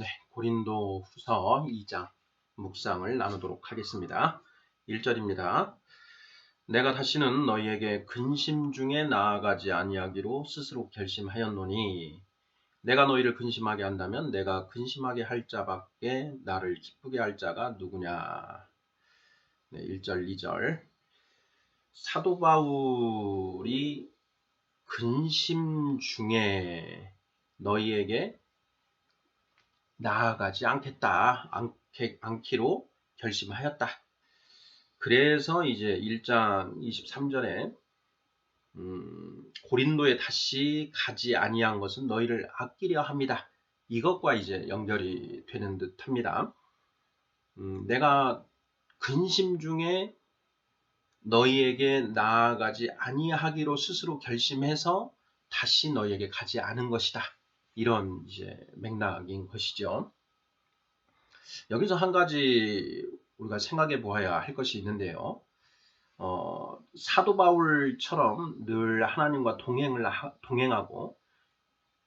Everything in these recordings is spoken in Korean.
네, 고린도 후서 2장 묵상을 나누도록 하겠습니다. 1절입니다. 내가 다시는 너희에게 근심 중에 나아가지 아니하기로 스스로 결심하였노니 내가 너희를 근심하게 한다면 내가 근심하게 할 자밖에 나를 기쁘게 할 자가 누구냐. 네, 1절, 2절. 사도 바울이 근심 중에 너희에게 나아가지 않기로 결심하였다. 그래서 이제 1장 23절에 고린도에 다시 가지 아니한 것은 너희를 아끼려 합니다. 이것과 이제 연결이 되는 듯합니다. 내가 근심 중에 너희에게 나아가지 아니하기로 스스로 결심해서 다시 너희에게 가지 않은 것이다. 이런 이제 맥락인 것이죠. 여기서 한 가지 우리가 생각해 보아야 할 것이 있는데요. 사도 바울처럼 늘 하나님과 동행하고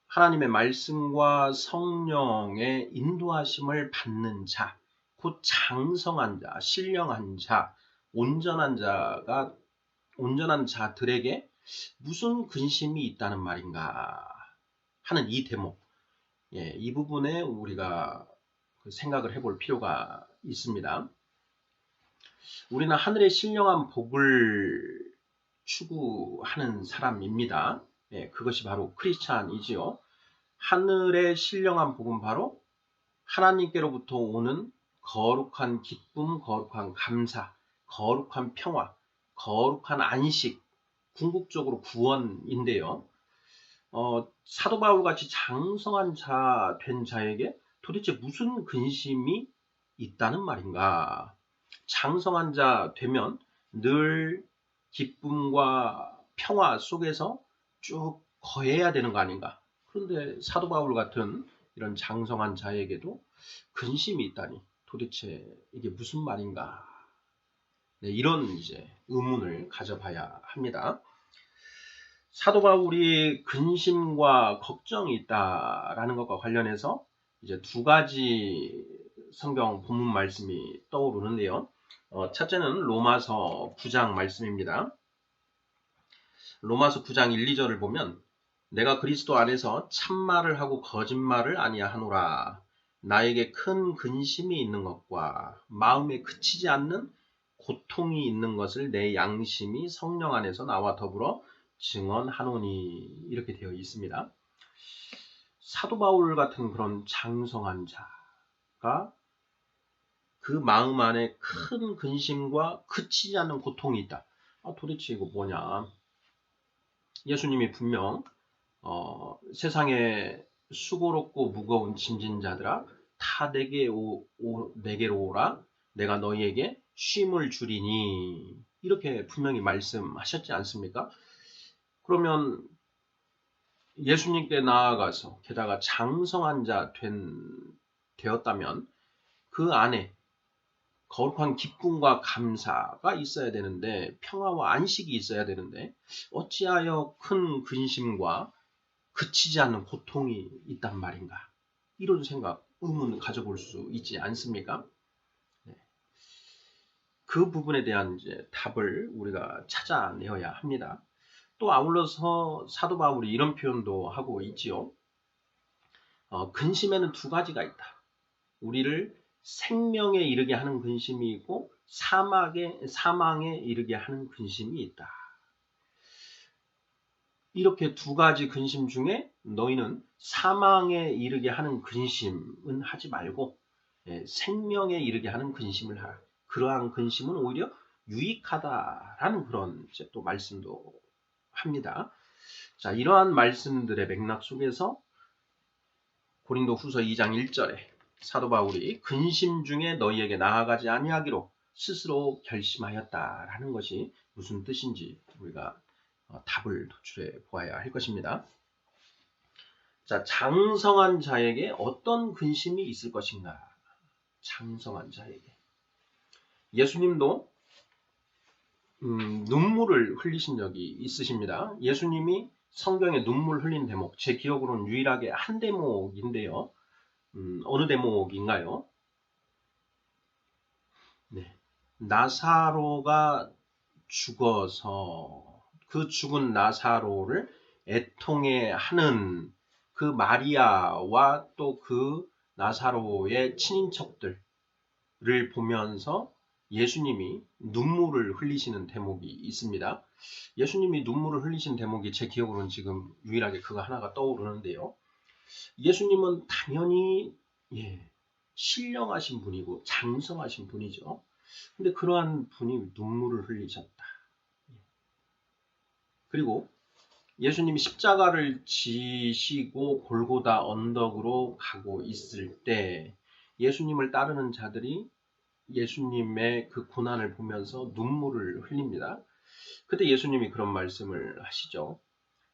하나님의 말씀과 성령의 인도하심을 받는 자, 곧 장성한 자, 신령한 자, 온전한 자들에게 무슨 근심이 있다는 말인가 하는 이 대목, 이 부분에 우리가 생각을 해볼 필요가 있습니다. 우리는 하늘의 신령한 복을 추구하는 사람입니다. 그것이 바로 크리스찬이지요. 하늘의 신령한 복은 바로 하나님께로부터 오는 거룩한 기쁨, 거룩한 감사, 거룩한 평화, 거룩한 안식, 궁극적으로 구원인데요. 사도 바울같이 장성한 자 된 자에게 도대체 무슨 근심이 있다는 말인가? 장성한 자 되면 늘 기쁨과 평화 속에서 쭉 거해야 되는 거 아닌가? 그런데 사도 바울 같은 이런 장성한 자에게도 근심이 있다니 도대체 이게 무슨 말인가? 네, 이런 이제 의문을 가져봐야 합니다. 사도 바울이 근심과 걱정이 있다라는 것과 관련해서 이제 두 가지 성경 본문 말씀이 떠오르는데요. 첫째는 로마서 9장 말씀입니다. 로마서 9장 1, 2절을 보면 내가 그리스도 안에서 참말을 하고 거짓말을 아니하노라. 나에게 큰 근심이 있는 것과 마음에 그치지 않는 고통이 있는 것을 내 양심이 성령 안에서 나와 더불어 증언하노니 이렇게 되어 있습니다. 사도 바울 같은 그런 장성한 자가 그 마음 안에 큰 근심과 그치지 않는 고통이 있다. 도대체 이거 뭐냐? 예수님이 분명 세상에 수고롭고 무거운 짐진 자들아 다 내게로 오라 내가 너희에게 쉼을 주리니 이렇게 분명히 말씀하셨지 않습니까? 그러면 예수님께 나아가서 게다가 장성한 자 되었다면 그 안에 거룩한 기쁨과 감사가 있어야 되는데 평화와 안식이 있어야 되는데 어찌하여 큰 근심과 그치지 않는 고통이 있단 말인가? 이런 생각, 의문을 가져볼 수 있지 않습니까? 네. 그 부분에 대한 이제 답을 우리가 찾아내어야 합니다. 또 아울러서 사도 바울이 이런 표현도 하고 있지요. 근심에는 두 가지가 있다. 우리를 생명에 이르게 하는 근심이 있고 사망에 이르게 하는 근심이 있다. 이렇게 두 가지 근심 중에 너희는 사망에 이르게 하는 근심은 하지 말고 생명에 이르게 하는 근심을 하라. 그러한 근심은 오히려 유익하다라는 그런 또 말씀도 합니다. 자, 이러한 말씀들의 맥락 속에서 고린도 후서 2장 1절에 사도 바울이 근심 중에 너희에게 나아가지 아니하기로 스스로 결심하였다라는 것이 무슨 뜻인지 우리가 답을 도출해 보아야 할 것입니다. 자, 장성한 자에게 어떤 근심이 있을 것인가? 장성한 자에게. 예수님도 눈물을 흘리신 적이 있으십니다. 예수님이 성경에 눈물 흘린 대목, 제 기억으로는 유일하게 한 대목인데요. 어느 대목인가요? 네. 나사로가 죽어서 그 죽은 나사로를 애통해 하는 그 마리아와 또 그 나사로의 친인척들을 보면서 예수님이 눈물을 흘리시는 대목이 있습니다. 예수님이 눈물을 흘리신 대목이 제 기억으로는 지금 유일하게 그거 하나가 떠오르는데요. 예수님은 당연히 신령하신 분이고 장성하신 분이죠. 근데 그러한 분이 눈물을 흘리셨다. 그리고 예수님이 십자가를 지시고 골고다 언덕으로 가고 있을 때 예수님을 따르는 자들이 예수님의 그 고난을 보면서 눈물을 흘립니다. 그때 예수님이 그런 말씀을 하시죠.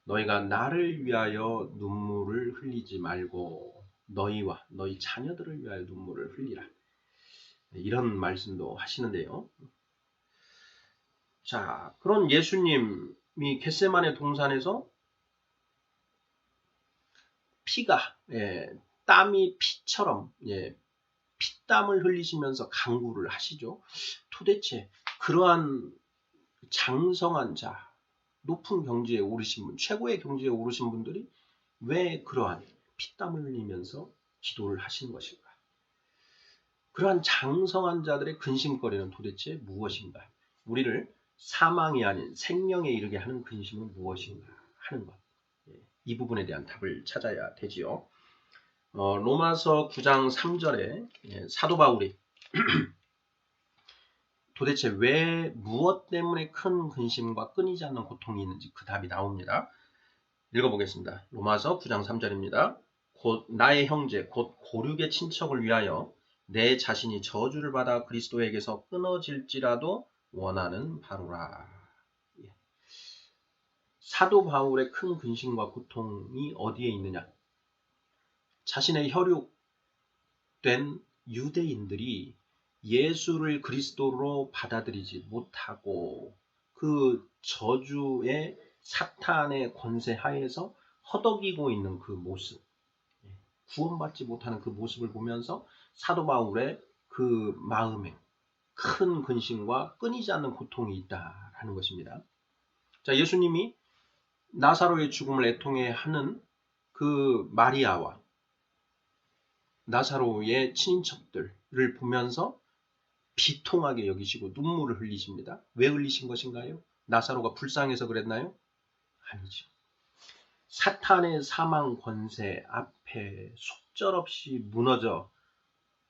너희가 나를 위하여 눈물을 흘리지 말고 너희와 너희 자녀들을 위하여 눈물을 흘리라. 이런 말씀도 하시는데요. 자, 그런 예수님이 겟세마네 동산에서 피가 땀이 피처럼 피땀을 흘리시면서 간구를 하시죠. 도대체 그러한 장성한 자, 높은 경지에 오르신 분, 최고의 경지에 오르신 분들이 왜 그러한 피땀을 흘리면서 기도를 하시는 것일까? 그러한 장성한 자들의 근심거리는 도대체 무엇인가? 우리를 사망이 아닌 생명에 이르게 하는 근심은 무엇인가 하는 것. 이 부분에 대한 답을 찾아야 되지요. 로마서 9장 3절에 사도 바울이 도대체 왜 무엇 때문에 큰 근심과 끊이지 않는 고통이 있는지 그 답이 나옵니다. 읽어보겠습니다. 로마서 9장 3절입니다. 곧 나의 형제 곧 고륙의 친척을 위하여 내 자신이 저주를 받아 그리스도에게서 끊어질지라도 원하는 바로라. 사도 바울의 큰 근심과 고통이 어디에 있느냐? 자신의 혈육된 유대인들이 예수를 그리스도로 받아들이지 못하고 그 저주의 사탄의 권세 하에서 허덕이고 있는 그 모습, 구원받지 못하는 그 모습을 보면서 사도 바울의 그 마음에 큰 근심과 끊이지 않는 고통이 있다라는 것입니다. 자, 예수님이 나사로의 죽음을 애통해 하는 그 마리아와 나사로의 친인척들을 보면서 비통하게 여기시고 눈물을 흘리십니다. 왜 흘리신 것인가요? 나사로가 불쌍해서 그랬나요? 아니죠. 사탄의 사망 권세 앞에 속절없이 무너져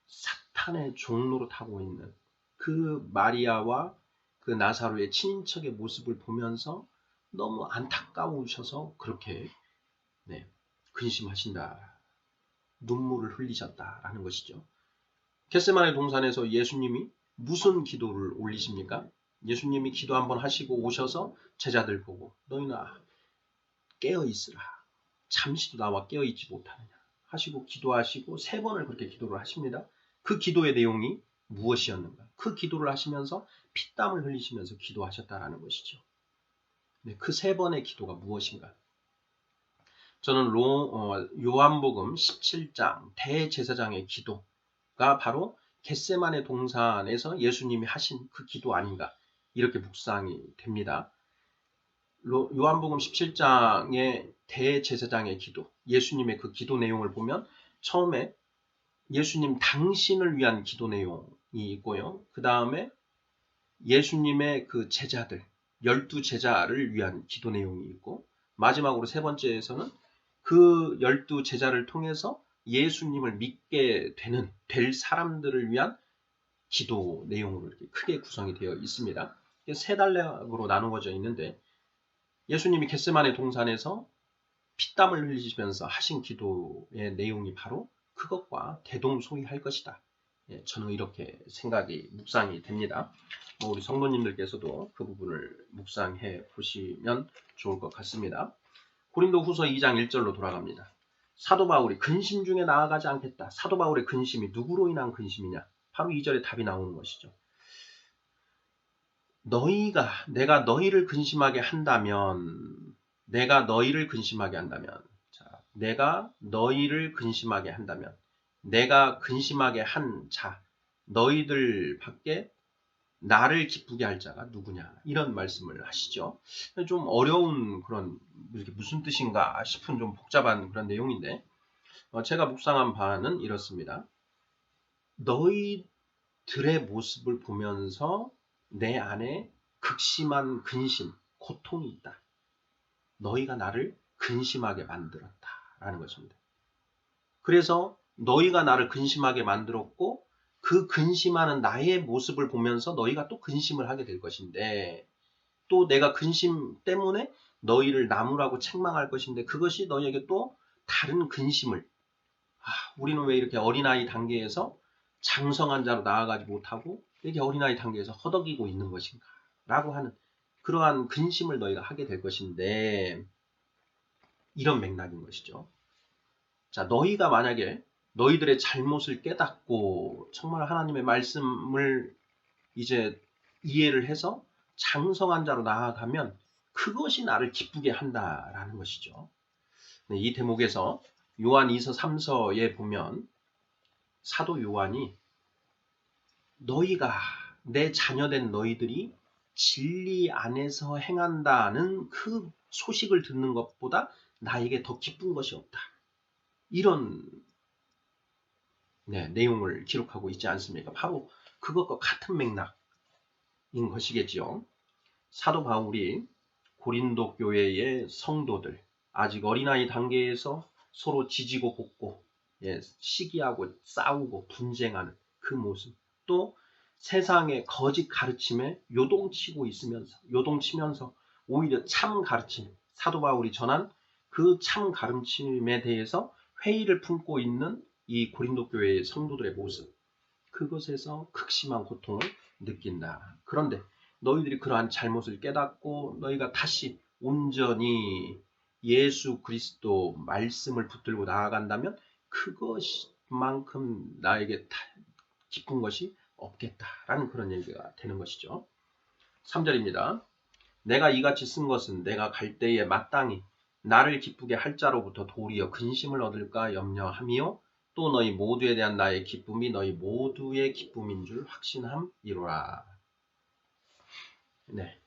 사탄의 종로로 타고 있는 그 마리아와 그 나사로의 친인척의 모습을 보면서 너무 안타까우셔서 그렇게 근심하신다. 눈물을 흘리셨다라는 것이죠. 겟세마네 동산에서 예수님이 무슨 기도를 올리십니까? 예수님이 기도 한번 하시고 오셔서 제자들 보고 너희는 깨어있으라. 잠시도 나와 깨어있지 못하느냐 하시고 기도하시고 3번을 그렇게 기도를 하십니다. 그 기도의 내용이 무엇이었는가? 그 기도를 하시면서 피땀을 흘리시면서 기도하셨다라는 것이죠. 그 3번의 기도가 무엇인가? 저는 요한복음 17장 대제사장의 기도가 바로 겟세마네 동산에서 예수님이 하신 그 기도 아닌가 이렇게 묵상이 됩니다. 요한복음 17장의 대제사장의 기도, 예수님의 그 기도 내용을 보면 처음에 예수님 당신을 위한 기도 내용이 있고요. 그 다음에 예수님의 그 제자들, 12제자를 위한 기도 내용이 있고 마지막으로 3번째에서는 그 12제자를 통해서 예수님을 믿게 될 사람들을 위한 기도 내용으로 이렇게 크게 구성이 되어 있습니다. 3단락으로 나누어져 있는데 예수님이 겟세마네 동산에서 피땀을 흘리시면서 하신 기도의 내용이 바로 그것과 대동소이할 것이다. 저는 이렇게 묵상이 됩니다. 우리 성도님들께서도 그 부분을 묵상해 보시면 좋을 것 같습니다. 고린도후서 2장 1절로 돌아갑니다. 사도 바울이 근심 중에 나아가지 않겠다. 사도 바울의 근심이 누구로 인한 근심이냐? 바로 2절에 답이 나오는 것이죠. 내가 너희를 근심하게 한다면 내가 너희를 근심하게 한다면 내가 근심하게 한 자, 너희들밖에 나를 기쁘게 할 자가 누구냐, 이런 말씀을 하시죠. 좀 어려운 그런, 이게 무슨 뜻인가 싶은 좀 복잡한 그런 내용인데, 제가 묵상한 바는 이렇습니다. 너희들의 모습을 보면서 내 안에 극심한 근심, 고통이 있다. 너희가 나를 근심하게 만들었다라는 것입니다. 그래서 너희가 나를 근심하게 만들었고, 그 근심하는 나의 모습을 보면서 너희가 또 근심을 하게 될 것인데, 또 내가 근심 때문에 너희를 나무라고 책망할 것인데, 그것이 너희에게 또 다른 근심을, 우리는 왜 이렇게 어린아이 단계에서 장성한 자로 나아가지 못하고 이렇게 어린아이 단계에서 허덕이고 있는 것인가 라고 하는 그러한 근심을 너희가 하게 될 것인데, 이런 맥락인 것이죠. 자, 너희가 만약에 너희들의 잘못을 깨닫고 정말 하나님의 말씀을 이제 이해를 해서 장성한 자로 나아가면 그것이 나를 기쁘게 한다라는 것이죠. 네, 이 대목에서 요한 2서 3서에 보면 사도 요한이 너희가, 내 자녀된 너희들이 진리 안에서 행한다는 그 소식을 듣는 것보다 나에게 더 기쁜 것이 없다, 이런 내용을 기록하고 있지 않습니까? 바로 그것과 같은 맥락인 것이겠죠. 사도 바울이 고린도 교회의 성도들, 아직 어린아이 단계에서 서로 지지고 볶고, 시기하고 싸우고 분쟁하는 그 모습, 또 세상의 거짓 가르침에 요동치면서 오히려 참 가르침, 사도 바울이 전한 그 참 가르침에 대해서 회의를 품고 있는 이 고린도 교회의 성도들의 모습, 그것에서 극심한 고통을 느낀다. 그런데 너희들이 그러한 잘못을 깨닫고 너희가 다시 온전히 예수 그리스도 말씀을 붙들고 나아간다면 그것만큼 나에게 기쁜 것이 없겠다라는 그런 얘기가 되는 것이죠. 3절입니다. 내가 이같이 쓴 것은 내가 갈 때에 마땅히 나를 기쁘게 할 자로부터 도리어 근심을 얻을까 염려함이요, 또 너희 모두에 대한 나의 기쁨이 너희 모두의 기쁨인 줄 확신함이로라. 네,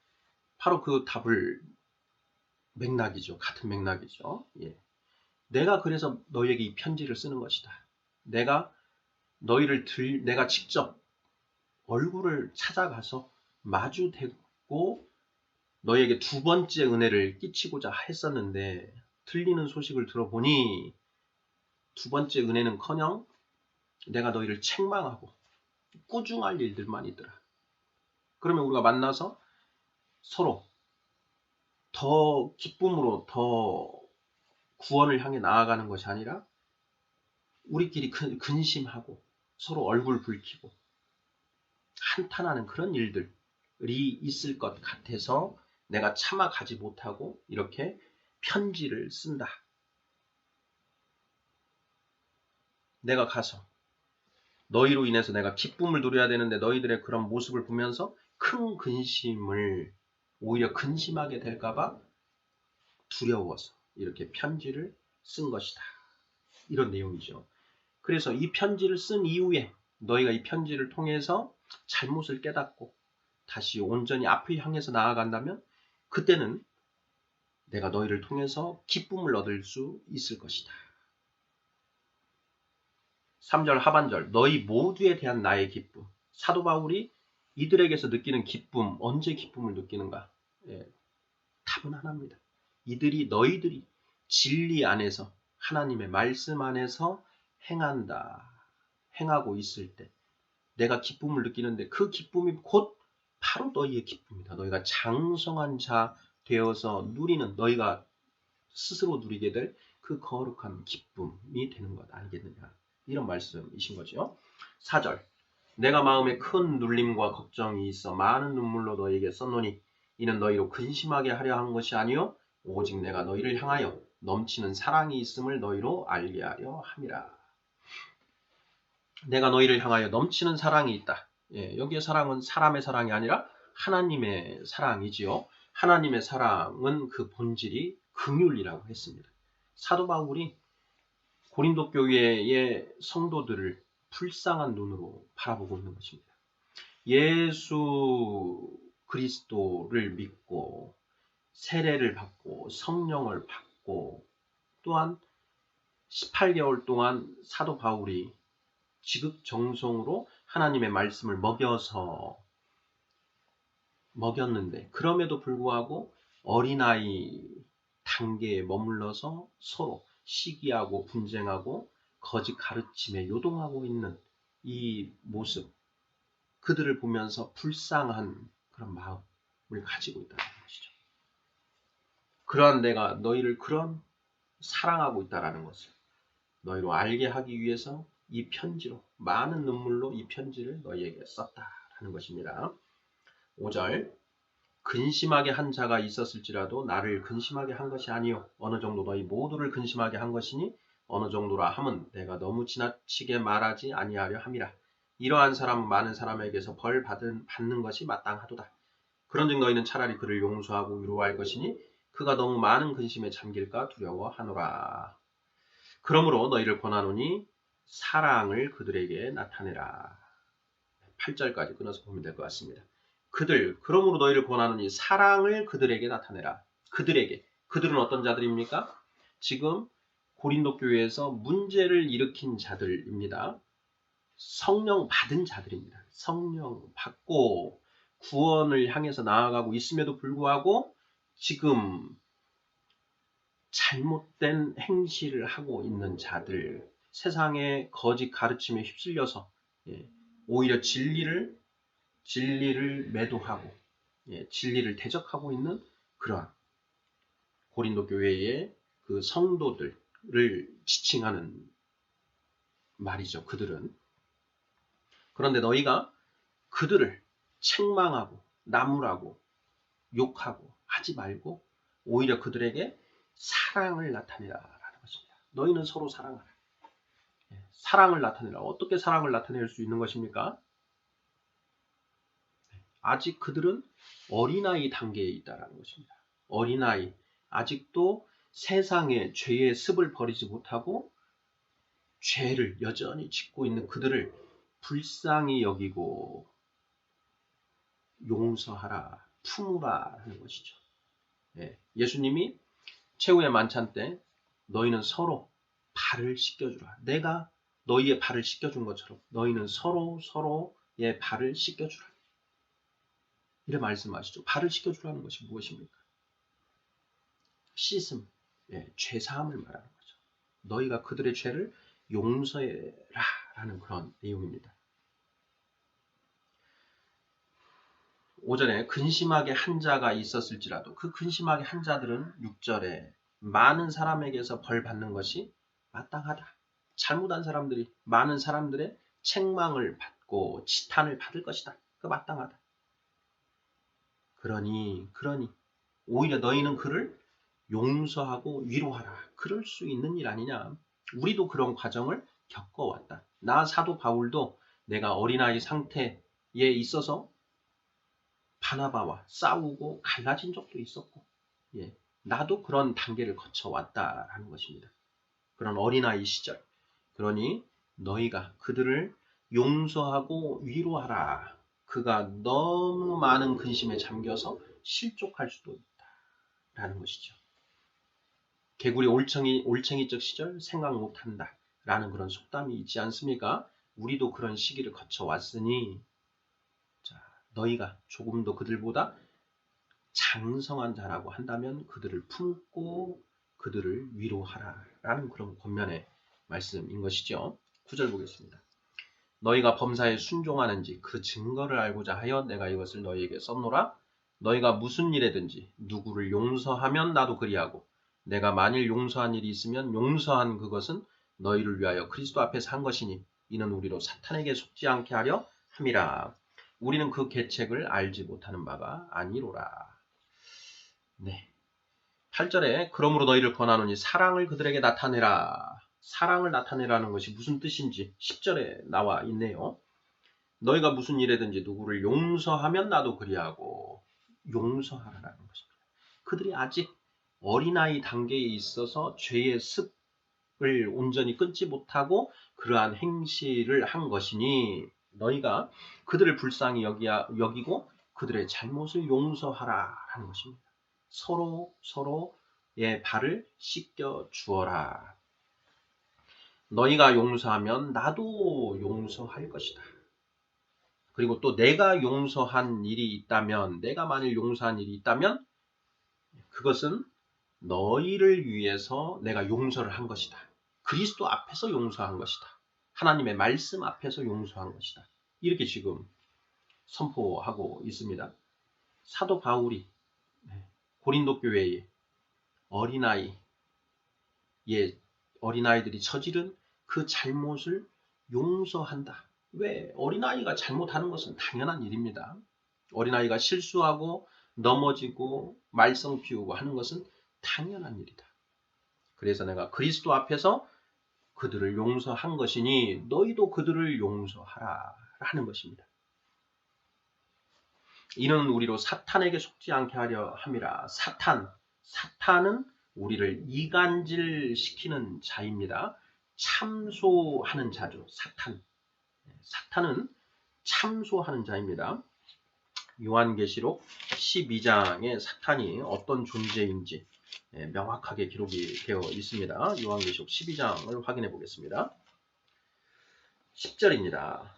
바로 그 답을 맥락이죠. 같은 맥락이죠. 내가 그래서 너희에게 이 편지를 쓰는 것이다. 내가 내가 직접 얼굴을 찾아가서 마주대고 너희에게 두 번째 은혜를 끼치고자 했었는데, 틀리는 소식을 들어보니 두 번째 은혜는커녕 내가 너희를 책망하고 꾸중할 일들만 있더라. 그러면 우리가 만나서 서로 더 기쁨으로 더 구원을 향해 나아가는 것이 아니라 우리끼리 근심하고 서로 얼굴 붉히고 한탄하는 그런 일들이 있을 것 같아서 내가 참아가지 못하고 이렇게 편지를 쓴다. 내가 가서 너희로 인해서 내가 기쁨을 누려야 되는데 너희들의 그런 모습을 보면서 큰 근심을, 오히려 근심하게 될까봐 두려워서 이렇게 편지를 쓴 것이다. 이런 내용이죠. 그래서 이 편지를 쓴 이후에 너희가 이 편지를 통해서 잘못을 깨닫고 다시 온전히 앞을 향해서 나아간다면 그때는 내가 너희를 통해서 기쁨을 얻을 수 있을 것이다. 3절 하반절, 너희 모두에 대한 나의 기쁨. 사도 바울이 이들에게서 느끼는 기쁨, 언제 기쁨을 느끼는가? 답은 하나입니다. 너희들이 진리 안에서, 하나님의 말씀 안에서 행하고 있을 때 내가 기쁨을 느끼는데, 그 기쁨이 곧 바로 너희의 기쁨이다. 너희가 장성한 자 되어서 누리는, 너희가 스스로 누리게 될 그 거룩한 기쁨이 되는 것 아니겠느냐, 이런 말씀이신 거죠. 4절, 내가 마음에 큰 눌림과 걱정이 있어 많은 눈물로 너희에게 썼노니 이는 너희로 근심하게 하려 한 것이 아니요 오직 내가 너희를 향하여 넘치는 사랑이 있음을 너희로 알게 하려 함이라. 내가 너희를 향하여 넘치는 사랑이 있다. 여기의 사랑은 사람의 사랑이 아니라 하나님의 사랑이지요. 하나님의 사랑은 그 본질이 긍휼이라고 했습니다. 사도 바울이 고린도 교회의 성도들을 불쌍한 눈으로 바라보고 있는 것입니다. 예수 그리스도를 믿고 세례를 받고 성령을 받고 또한 18개월 동안 사도 바울이 지극정성으로 하나님의 말씀을 먹였는데 그럼에도 불구하고 어린아이 단계에 머물러서 서로 시기하고 분쟁하고 거짓 가르침에 요동하고 있는 이 모습, 그들을 보면서 불쌍한 그런 마음을 가지고 있다는 것이죠. 그러한 내가 너희를 그런 사랑하고 있다는 것을 너희로 알게 하기 위해서 이 편지로, 많은 눈물로 이 편지를 너희에게 썼다라는 것입니다. 5절, 근심하게 한 자가 있었을지라도 나를 근심하게 한 것이 아니요 어느 정도 너희 모두를 근심하게 한 것이니 어느 정도라 함은 내가 너무 지나치게 말하지 아니하려 함이라. 이러한 사람은 많은 사람에게서 벌 받는 것이 마땅하도다. 그런즉 너희는 차라리 그를 용서하고 위로할 것이니 그가 너무 많은 근심에 잠길까 두려워하노라. 그러므로 너희를 권하노니 사랑을 그들에게 나타내라. 8절까지 끊어서 보면 될 것 같습니다. 그러므로 너희를 권하노니 사랑을 그들에게 나타내라. 그들은 어떤 자들입니까? 지금 고린도 교회에서 문제를 일으킨 자들입니다. 성령 받은 자들입니다. 성령 받고 구원을 향해서 나아가고 있음에도 불구하고 지금 잘못된 행실을 하고 있는 자들, 세상의 거짓 가르침에 휩쓸려서 오히려 진리를 매도하고 진리를 대적하고 있는 그러한 고린도 교회의 그 성도들을 지칭하는 말이죠. 그들은. 그런데 너희가 그들을 책망하고 나무라고 욕하고 하지 말고 오히려 그들에게 사랑을 나타내라라는 것입니다. 너희는 서로 사랑하라. 사랑을 나타내라. 어떻게 사랑을 나타낼 수 있는 것입니까? 아직 그들은 어린아이 단계에 있다는 것입니다. 어린아이, 아직도 세상의 죄의 습을 버리지 못하고 죄를 여전히 짓고 있는 그들을 불쌍히 여기고 용서하라, 품으라 하는 것이죠. 예수님이 최후의 만찬 때 너희는 서로 발을 씻겨주라. 내가 너희의 발을 씻겨준 것처럼 너희는 서로의 발을 씻겨주라. 이래 말씀하시죠. 발을 씻겨주라는 것이 무엇입니까? 씻음, 죄사함을 말하는 거죠. 너희가 그들의 죄를 용서해라 라는 그런 내용입니다. 5절에 근심하게 한 자가 있었을지라도 그 근심하게 한 자들은 6절에 많은 사람에게서 벌 받는 것이 마땅하다. 잘못한 사람들이 많은 사람들의 책망을 받고 지탄을 받을 것이다. 그 마땅하다. 그러니 오히려 너희는 그를 용서하고 위로하라. 그럴 수 있는 일 아니냐. 우리도 그런 과정을 겪어왔다. 나 사도 바울도 내가 어린아이 상태에 있어서 바나바와 싸우고 갈라진 적도 있었고 나도 그런 단계를 거쳐왔다라는 것입니다. 그런 어린아이 시절. 그러니 너희가 그들을 용서하고 위로하라. 그가 너무 많은 근심에 잠겨서 실족할 수도 있다라는 것이죠. 개구리 올챙이적 시절 생각 못한다 라는 그런 속담이 있지 않습니까? 우리도 그런 시기를 거쳐왔으니 너희가 조금 더 그들보다 장성한 자라고 한다면 그들을 품고 그들을 위로하라 라는 그런 권면의 말씀인 것이죠. 9절 보겠습니다. 너희가 범사에 순종하는지 그 증거를 알고자 하여 내가 이것을 너희에게 썼노라. 너희가 무슨 일에든지 누구를 용서하면 나도 그리하고 내가 만일 용서한 일이 있으면 용서한 그것은 너희를 위하여 그리스도 앞에서 한 것이니 이는 우리로 사탄에게 속지 않게 하려 함이라. 우리는 그 계책을 알지 못하는 바가 아니로라. 8절에 그러므로 너희를 권하노니 사랑을 그들에게 나타내라. 사랑을 나타내라는 것이 무슨 뜻인지 10절에 나와 있네요. 너희가 무슨 일에든지 누구를 용서하면 나도 그리하고 용서하라는 것입니다. 그들이 아직 어린아이 단계에 있어서 죄의 습, 온전히 끊지 못하고 그러한 행실을 한 것이니 너희가 그들을 불쌍히 여기고 그들의 잘못을 용서하라 하는 것입니다. 서로의 발을 씻겨 주어라. 너희가 용서하면 나도 용서할 것이다. 그리고 또 내가 용서한 일이 있다면, 내가 만일 용서한 일이 있다면 그것은 너희를 위해서 내가 용서를 한 것이다. 그리스도 앞에서 용서한 것이다. 하나님의 말씀 앞에서 용서한 것이다. 이렇게 지금 선포하고 있습니다. 사도 바울이 고린도 교회의 어린아이들이 저지른 그 잘못을 용서한다. 왜? 어린아이가 잘못하는 것은 당연한 일입니다. 어린아이가 실수하고 넘어지고 말썽 피우고 하는 것은 당연한 일이다. 그래서 내가 그리스도 앞에서 그들을 용서한 것이니 너희도 그들을 용서하라 하는 것입니다. 이는 우리로 사탄에게 속지 않게 하려 함이라. 사탄은 우리를 이간질시키는 자입니다. 참소하는 자죠. 사탄은 참소하는 자입니다. 요한계시록 12장에 사탄이 어떤 존재인지 명확하게 기록이 되어 있습니다. 요한계시록 12장을 확인해 보겠습니다. 10절입니다.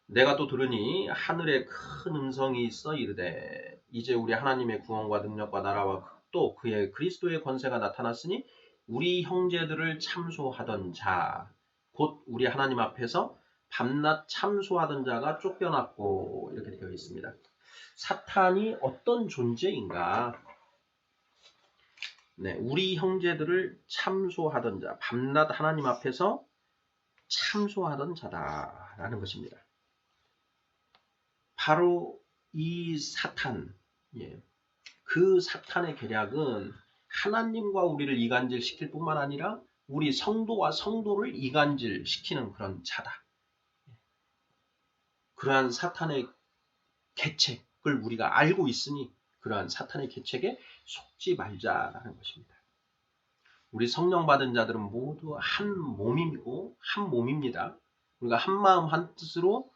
내가 또 들으니 하늘에 큰 음성이 있어 이르되 이제 우리 하나님의 구원과 능력과 나라와 또 그의 그리스도의 권세가 나타났으니 우리 형제들을 참소하던 자 곧 우리 하나님 앞에서 밤낮 참소하던 자가 쫓겨났고 이렇게 되어 있습니다. 사탄이 어떤 존재인가? 우리 형제들을 참소하던 자, 밤낮 하나님 앞에서 참소하던 자다라는 것입니다. 바로 이 사탄, 그 사탄의 계략은 하나님과 우리를 이간질시킬 뿐만 아니라 우리 성도와 성도를 이간질시키는 그런 자다. 그러한 사탄의 계책을 우리가 알고 있으니 그러한 사탄의 계책에 속지 말자라는 것입니다. 우리 성령 받은 자들은 모두 한 몸이고 한 몸입니다. 우리가 한 마음 한 뜻으로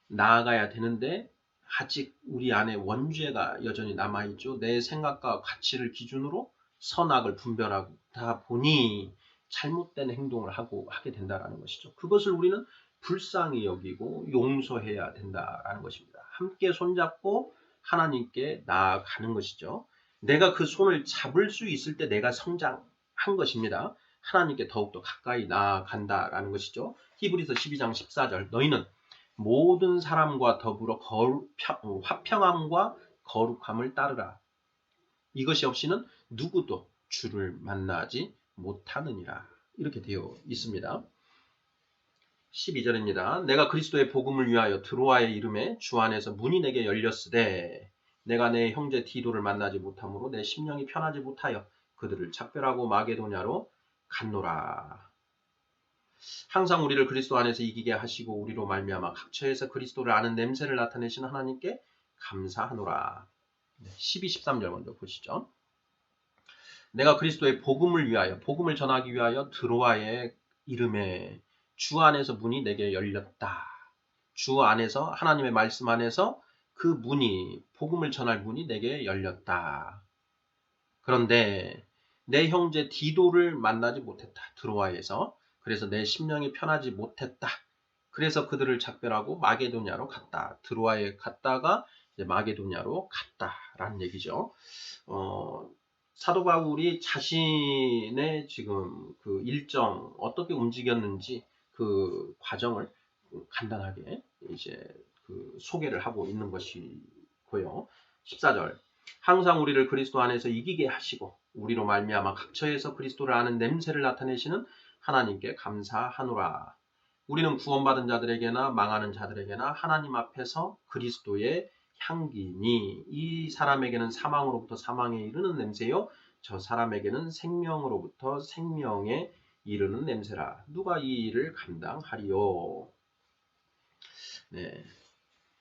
나아가야 되는데 아직 우리 안에 원죄가 여전히 남아있죠. 내 생각과 가치를 기준으로 선악을 분별하다 보니 잘못된 행동을 하게 된다는 것이죠. 그것을 우리는 불쌍히 여기고 용서해야 된다는 것입니다. 함께 손잡고 하나님께 나아가는 것이죠. 내가 그 손을 잡을 수 있을 때 내가 성장한 것입니다. 하나님께 더욱더 가까이 나아간다라는 것이죠. 히브리서 12장 14절 너희는 모든 사람과 더불어 화평함과 거룩함을 따르라. 이것이 없이는 누구도 주를 만나지 못하느니라. 이렇게 되어 있습니다. 12절입니다. 내가 그리스도의 복음을 위하여 드로아의 이름에 주 안에서 문이 내게 열렸으되 내가 내 형제 디도를 만나지 못함으로 내 심령이 편하지 못하여 그들을 작별하고 마게도냐로 갔노라. 항상 우리를 그리스도 안에서 이기게 하시고 우리로 말미암아 각처에서 그리스도를 아는 냄새를 나타내신 하나님께 감사하노라. 12, 13절 먼저 보시죠. 내가 그리스도의 복음을 위하여 복음을 전하기 위하여 드로아의 이름에 주 안에서 문이 내게 열렸다. 주 안에서 하나님의 말씀 안에서 그 문이 복음을 전할 문이 내게 열렸다. 그런데 내 형제 디도를 만나지 못했다. 드로아에서. 그래서 내 심령이 편하지 못했다. 그래서 그들을 작별하고 마게도냐로 갔다. 드로아에 갔다가 이제 마게도냐로 갔다라는 얘기죠. 사도 바울이 자신의 지금 그 일정 어떻게 움직였는지 그 과정을 간단하게 이제 그 소개를 하고 있는 것이고요. 14절 항상 우리를 그리스도 안에서 이기게 하시고 우리로 말미암아 각처에서 그리스도를 아는 냄새를 나타내시는 하나님께 감사하노라. 우리는 구원받은 자들에게나 망하는 자들에게나 하나님 앞에서 그리스도의 향기니 이 사람에게는 사망으로부터 사망에 이르는 냄새요 저 사람에게는 생명으로부터 생명에 이르는 냄새라. 누가 이 일을 감당하리요?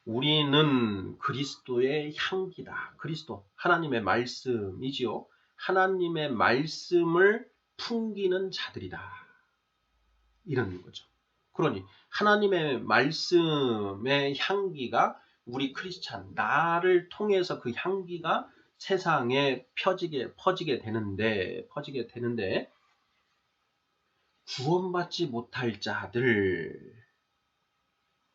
우리는 그리스도의 향기다. 그리스도 하나님의 말씀이지요. 하나님의 말씀을 풍기는 자들이다. 이런 거죠. 그러니 하나님의 말씀의 향기가 우리 크리스찬, 나를 통해서 그 향기가 세상에 퍼지게 되는데 구원받지 못할 자들,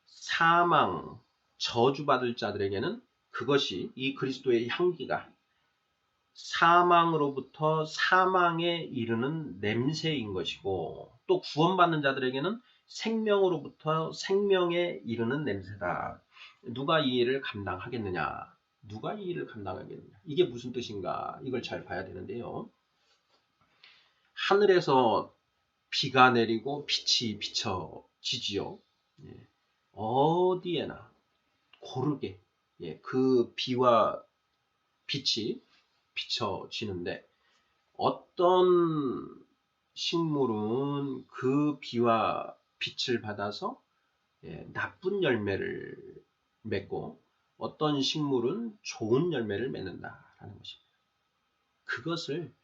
사망, 저주받을 자들에게는 그것이 이 그리스도의 향기가 사망으로부터 사망에 이르는 냄새인 것이고 또 구원받는 자들에게는 생명으로부터 생명에 이르는 냄새다. 누가 이 일을 감당하겠느냐? 누가 이 일을 감당하겠느냐? 이게 무슨 뜻인가? 이걸 잘 봐야 되는데요. 하늘에서 비가 내리고 빛이 비춰지지요. 예. 어디에나 고르게 그 비와 빛이 비춰지는데 어떤 식물은 그 비와 빛을 받아서 나쁜 열매를 맺고 어떤 식물은 좋은 열매를 맺는다라는 것입니다. 그것을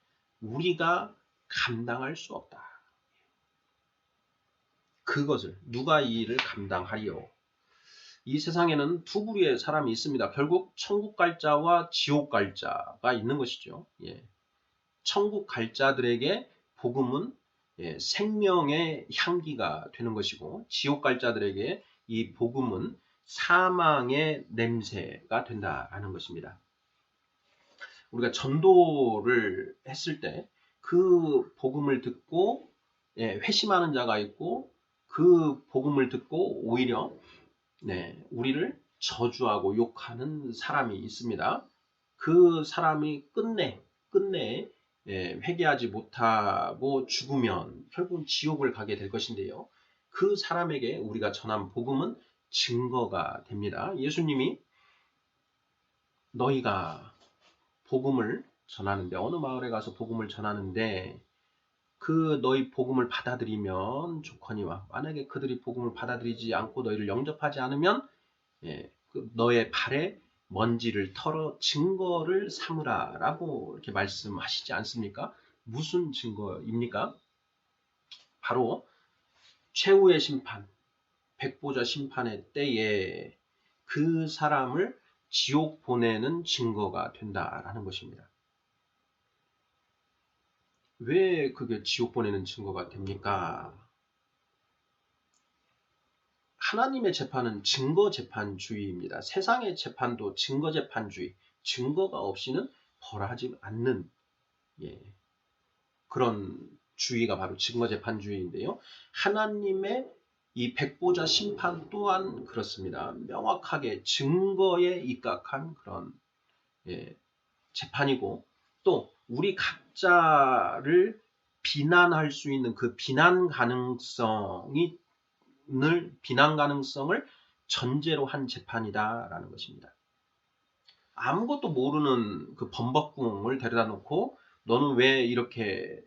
우리가 감당할 수 없다. 그것을 누가 이 일을 감당하리요? 이 세상에는 두 부류의 사람이 있습니다. 결국 천국 갈 자와 지옥 갈 자가 있는 것이죠. 천국 갈 자들에게 복음은 생명의 향기가 되는 것이고 지옥 갈 자들에게 이 복음은 사망의 냄새가 된다라는 것입니다. 우리가 전도를 했을 때 그 복음을 듣고 회심하는 자가 있고 그 복음을 듣고 오히려 우리를 저주하고 욕하는 사람이 있습니다. 그 사람이 끝내 회개하지 못하고 죽으면 결국은 지옥을 가게 될 것인데요. 그 사람에게 우리가 전한 복음은 증거가 됩니다. 예수님이 너희가 복음을 전하는데 어느 마을에 가서 복음을 전하는데 그 너희 복음을 받아들이면 좋거니와 만약에 그들이 복음을 받아들이지 않고 너희를 영접하지 않으면 그 너의 발에 먼지를 털어 증거를 삼으라라고 이렇게 말씀하시지 않습니까? 무슨 증거입니까? 바로 최후의 심판, 백보자 심판의 때에 그 사람을 지옥 보내는 증거가 된다라는 것입니다. 왜 그게 지옥 보내는 증거가 됩니까? 하나님의 재판은 증거재판주의입니다. 세상의 재판도 증거재판주의, 증거가 없이는 벌하지 않는 그런 주의가 바로 증거재판주의인데요. 하나님의 이 백보자 심판 또한 그렇습니다. 명확하게 증거에 입각한 그런 재판이고 또 우리 각자를 비난할 수 있는 그 비난 가능성을 전제로 한 재판이다라는 것입니다. 아무것도 모르는 그 범벅궁을 데려다 놓고 너는 왜 이렇게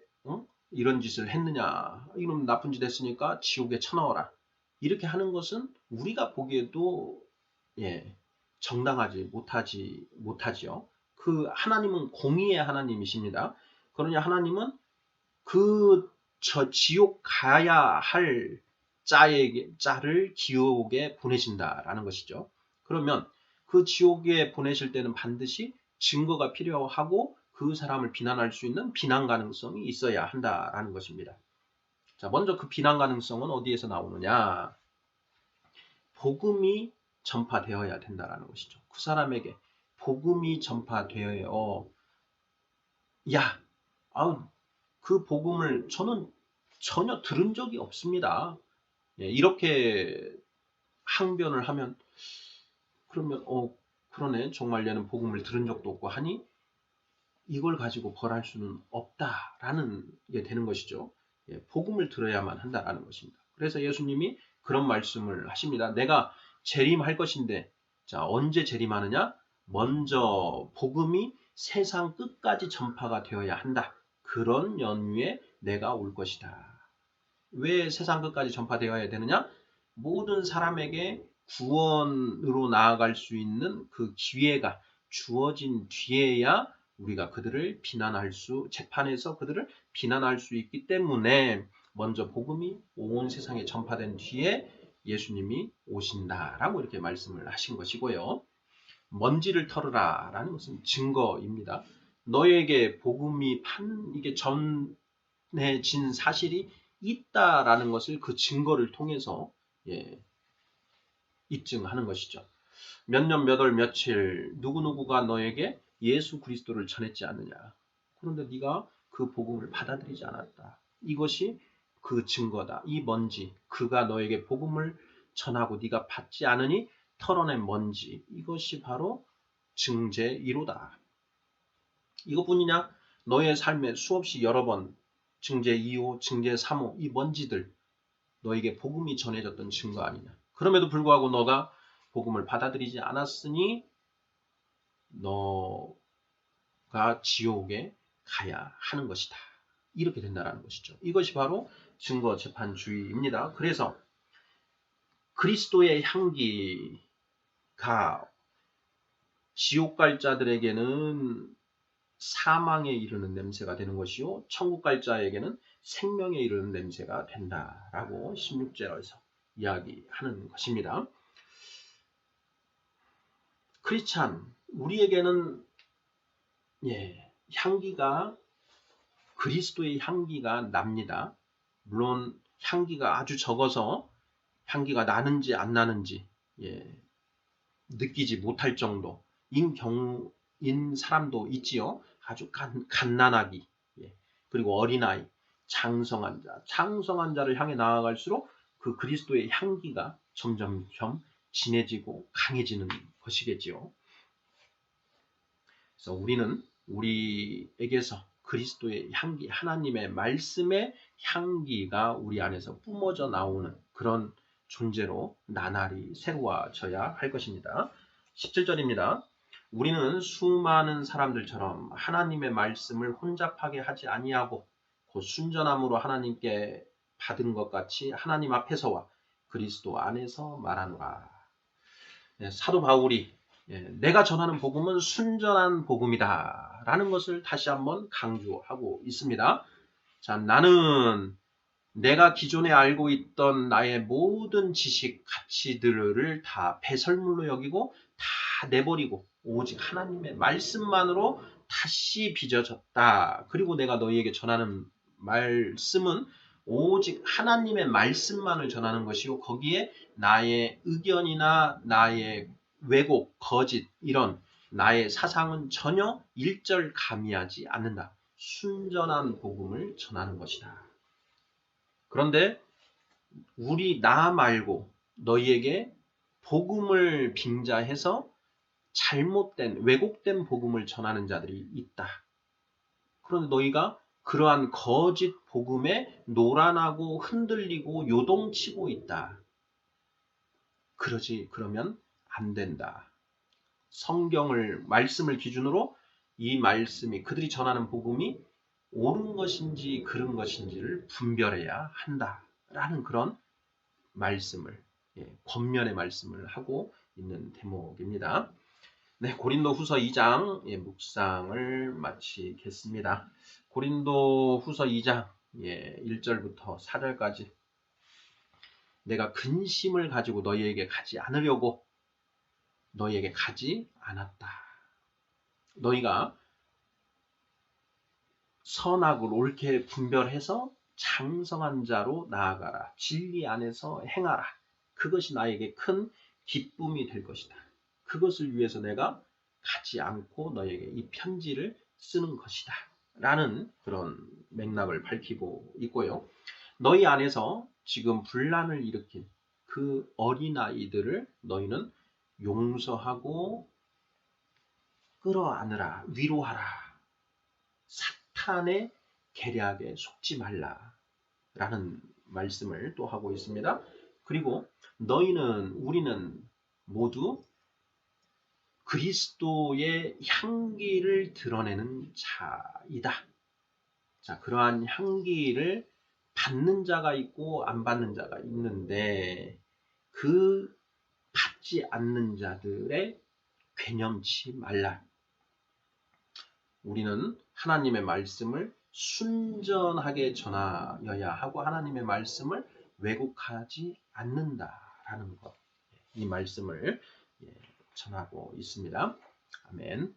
이런 짓을 했느냐? 이놈 나쁜 짓 했으니까 지옥에 쳐넣어라. 이렇게 하는 것은 우리가 보기에도 정당하지 못하지요. 그 하나님은 공의의 하나님이십니다. 그러냐 하나님은 저 지옥 가야 할 자를 지옥에 보내신다라는 것이죠. 그러면 그 지옥에 보내실 때는 반드시 증거가 필요하고 그 사람을 비난할 수 있는 비난 가능성이 있어야 한다라는 것입니다. 자, 먼저 그 비난 가능성은 어디에서 나오느냐? 복음이 전파되어야 된다라는 것이죠. 그 사람에게 복음이 전파되어야 그 복음을 저는 전혀 들은 적이 없습니다. 이렇게 항변을 하면 그러면 그러네 정말 얘는 복음을 들은 적도 없고 하니 이걸 가지고 벌할 수는 없다라는 게 되는 것이죠. 복음을 들어야만 한다라는 것입니다. 그래서 예수님이 그런 말씀을 하십니다. 내가 재림할 것인데 자 언제 재림하느냐? 먼저 복음이 세상 끝까지 전파가 되어야 한다. 그런 연유에 내가 올 것이다. 왜 세상 끝까지 전파되어야 되느냐? 모든 사람에게 구원으로 나아갈 수 있는 그 기회가 주어진 뒤에야 우리가 그들을 재판에서 그들을 비난할 수 있기 때문에 먼저 복음이 온 세상에 전파된 뒤에 예수님이 오신다라고 이렇게 말씀을 하신 것이고요. 먼지를 털으라라는 것은 증거입니다. 너에게 복음이 이게 전해진 사실이 있다라는 것을 그 증거를 통해서 입증하는 것이죠. 몇 년, 몇 월, 며칠 누구누구가 너에게 예수 그리스도를 전했지 않느냐. 그런데 네가 그 복음을 받아들이지 않았다. 이것이 그 증거다. 이 먼지, 그가 너에게 복음을 전하고 네가 받지 않으니 털어낸 먼지. 이것이 바로 증제 1호다. 이것뿐이냐? 너의 삶에 수없이 여러 번 증제 2호, 증제 3호, 이 먼지들 너에게 복음이 전해졌던 증거 아니냐. 그럼에도 불구하고 너가 복음을 받아들이지 않았으니 너가 지옥에 가야 하는 것이다. 이렇게 된다는 것이죠. 이것이 바로 증거재판주의입니다. 그래서 그리스도의 향기가 지옥 갈 자들에게는 사망에 이르는 냄새가 되는 것이요, 천국 갈 자에게는 생명에 이르는 냄새가 된다라고 16절에서 이야기하는 것입니다. 크리스찬, 우리에게는 향기가 그리스도의 향기가 납니다. 물론 향기가 아주 적어서 향기가 나는지 안 나는지 느끼지 못할 정도인 경우인 사람도 있지요. 아주 갓난아기, 그리고 어린아이, 장성한 자를 향해 나아갈수록 그 그리스도의 향기가 점점점 진해지고 강해지는 것이겠지요. 그래서 우리는 우리에게서 그리스도의 향기, 하나님의 말씀의 향기가 우리 안에서 뿜어져 나오는 그런 존재로 나날이 새로워져야 할 것입니다. 17절입니다. 우리는 수많은 사람들처럼 하나님의 말씀을 혼잡하게 하지 아니하고 곧 순전함으로 하나님께 받은 것 같이 하나님 앞에서와 그리스도 안에서 말하노라. 사도 바울이 내가 전하는 복음은 순전한 복음이다 라는 것을 다시 한번 강조하고 있습니다. 자, 나는 내가 기존에 알고 있던 나의 모든 지식, 가치들을 다 배설물로 여기고 다 내버리고 오직 하나님의 말씀만으로 다시 빚어졌다. 그리고 내가 너희에게 전하는 말씀은 오직 하나님의 말씀만을 전하는 것이고 거기에 나의 의견이나 나의 왜곡, 거짓 이런 나의 사상은 전혀 일절 가미하지 않는다. 순전한 복음을 전하는 것이다. 그런데 나 말고 너희에게 복음을 빙자해서 잘못된, 왜곡된 복음을 전하는 자들이 있다. 그런데 너희가 그러한 거짓 복음에 노란하고 흔들리고 요동치고 있다. 그러면 안 된다. 말씀을 기준으로 이 말씀이, 그들이 전하는 복음이 옳은 것인지 그른 것인지를 분별해야 한다라는 그런 말씀을, 권면의 말씀을 하고 있는 대목입니다. 네, 고린도 후서 2장 묵상을 마치겠습니다. 고린도 후서 2장 1절부터 4절까지 내가 근심을 가지고 너희에게 가지 않으려고 너희에게 가지 않았다. 너희가 선악을 옳게 분별해서 장성한 자로 나아가라. 진리 안에서 행하라. 그것이 나에게 큰 기쁨이 될 것이다. 그것을 위해서 내가 가지 않고 너에게 이 편지를 쓰는 것이다. 라는 그런 맥락을 밝히고 있고요. 너희 안에서 지금 분란을 일으킨 그 어린아이들을 너희는 용서하고 끌어안으라. 위로하라. 사탄의 계략에 속지 말라. 라는 말씀을 또 하고 있습니다. 그리고 우리는 모두 그리스도의 향기를 드러내는 자이다. 자, 그러한 향기를 받는 자가 있고 안 받는 자가 있는데 그 받지 않는 자들의 괴념치 말라. 우리는 하나님의 말씀을 순전하게 전하여야 하고 하나님의 말씀을 왜곡하지 않는다라는 것. 이 말씀을 전하고 있습니다. 아멘.